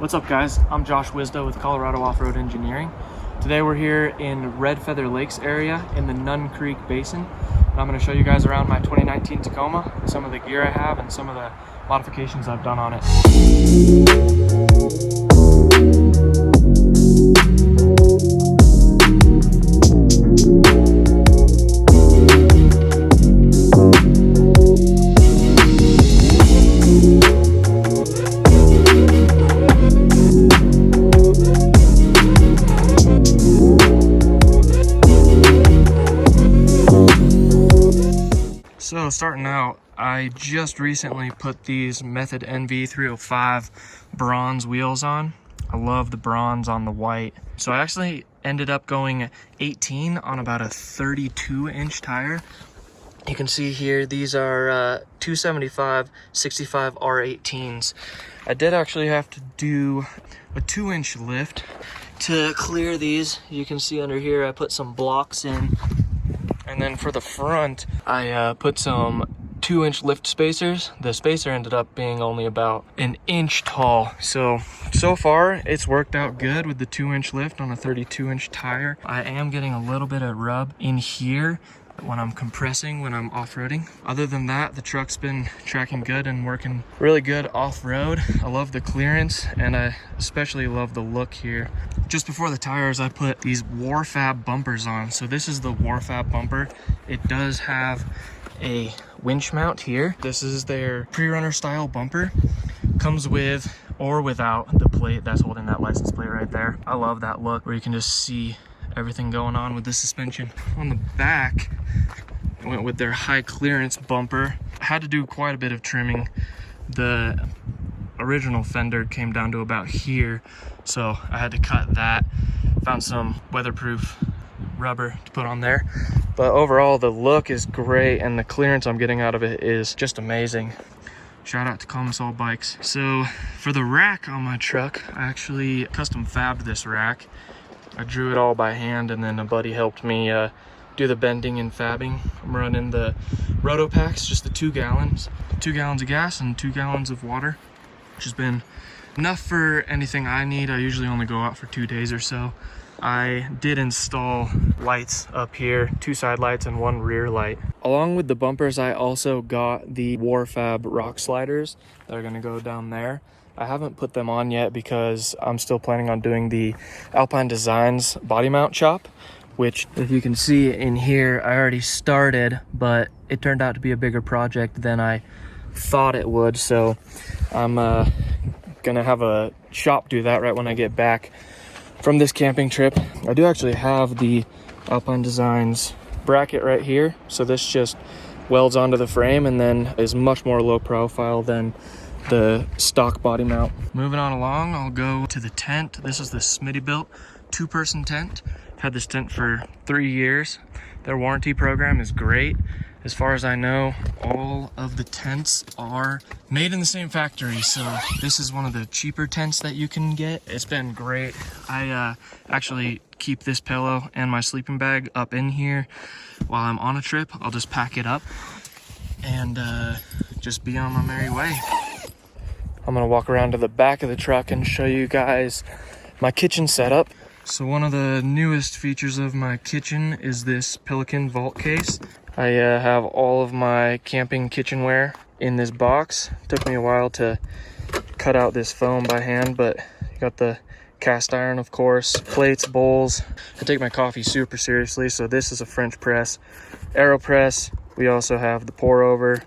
What's up guys, I'm Josh Wisdo with Colorado Off-Road Engineering. Today we're here in Red Feather Lakes area in the Nun Creek Basin. And I'm going to show you guys around my 2019 Tacoma, some of the gear I have and some of the modifications I've done on it. So starting out, I just recently put these Method NV 305 bronze wheels on. I love the bronze on the white. So I actually ended up going 18 on about a 32-inch tire. You can see here, these are 275 65 R18s. I did actually have to do a 2-inch lift to clear these. You can see under here, I put some blocks in. And then for the front, I put some 2-inch lift spacers. The spacer ended up being only about an inch tall. So far it's worked out good with the 2-inch lift on a 32-inch tire. I am getting a little bit of rub in here when I'm compressing, when I'm off-roading. Other than that, the truck's been tracking good and working really good off-road. I love the clearance and I especially love the look here. Just before the tires, I put these Warfab bumpers on. So this is the Warfab bumper. It does have a winch mount here. This is their pre-runner style bumper. Comes with or without the plate that's holding that license plate right there. I love that look where you can just see everything going on with the suspension. On the back, I went with their high clearance bumper. I had to do quite a bit of trimming. The original fender came down to about here, so I had to cut that. Found some weatherproof rubber to put on there. But overall, the look is great and the clearance I'm getting out of it is just amazing. Shout out to Common Soul Bikes. So for the rack on my truck, I actually custom fabbed this rack. I drew it all by hand and then a buddy helped me do the bending and fabbing. I'm running the Roto Packs, just the 2 gallons. 2 gallons of gas and 2 gallons of water, which has been enough for anything I need. I usually only go out for 2 days or so. I did install lights up here, 2 side lights and 1 rear light. Along with the bumpers, I also got the Warfab rock sliders that are gonna go down there. I haven't put them on yet because I'm still planning on doing the Alpine Designs body mount shop, which if you can see in here, I already started, but it turned out to be a bigger project than I thought it would. So I'm gonna have a shop do that right when I get back from this camping trip. I do actually have the Alpine Designs bracket right here. So this just welds onto the frame and then is much more low profile than the stock body mount. Moving on along, I'll go to the tent. This is the Smittybilt 2-person tent. I've had this tent for 3 years. Their warranty program is great. As far as I know, all of the tents are made in the same factory. So this is one of the cheaper tents that you can get. It's been great. I actually keep this pillow and my sleeping bag up in here while I'm on a trip. I'll just pack it up and just be on my merry way. I'm gonna walk around to the back of the truck and show you guys my kitchen setup. So one of the newest features of my kitchen is this Pelican vault case. I have all of my camping kitchenware in this box. Took me a while to cut out this foam by hand, but you got the cast iron, of course, plates, bowls. I take my coffee super seriously, so this is a French press, AeroPress. We also have the pour over.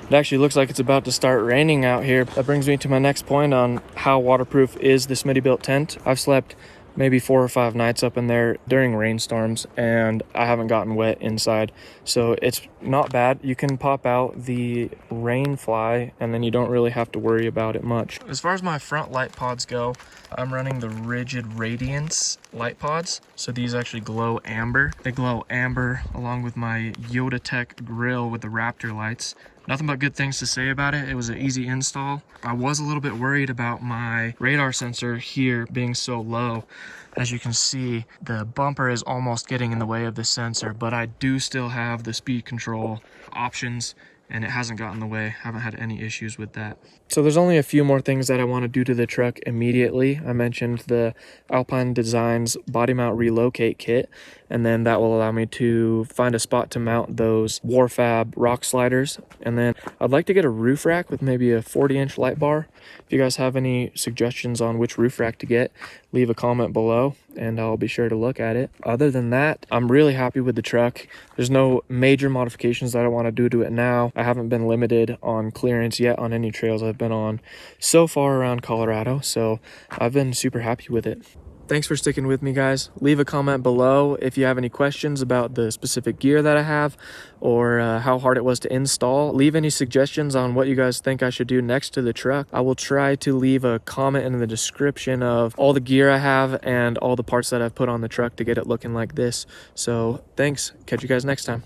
It actually looks like it's about to start raining out here. That brings me to my next point on how waterproof is the Smittybilt tent. I've slept maybe 4 or 5 nights up in there during rainstorms and I haven't gotten wet inside. So it's not bad. You can pop out the rain fly and then you don't really have to worry about it much. As far as my front light pods go, I'm running the rigid Radiance light pods. So these actually glow amber. They glow amber along with my Yoda Grille with the Raptor lights. Nothing but good things to say about it. It was an easy install. I was a little bit worried about my radar sensor here being so low. As you can see, the bumper is almost getting in the way of the sensor, but I do still have the speed control options and it hasn't gotten in the way. Haven't had any issues with that. So there's only a few more things that I want to do to the truck immediately. I mentioned the Alpine Designs body mount relocate kit, and then that will allow me to find a spot to mount those Warfab rock sliders. And then I'd like to get a roof rack with maybe a 40-inch light bar. If you guys have any suggestions on which roof rack to get, leave a comment below and I'll be sure to look at it. Other than that, I'm really happy with the truck. There's no major modifications that I want to do to it now. I haven't been limited on clearance yet on any trails I've been on so far around Colorado, so I've been super happy with it. Thanks for sticking with me, guys. Leave a comment below if you have any questions about the specific gear that I have or how hard it was to install. Leave any suggestions on what you guys think I should do next to the truck. I will try to leave a comment in the description of all the gear I have and all the parts that I've put on the truck to get it looking like this. So thanks. Catch you guys next time.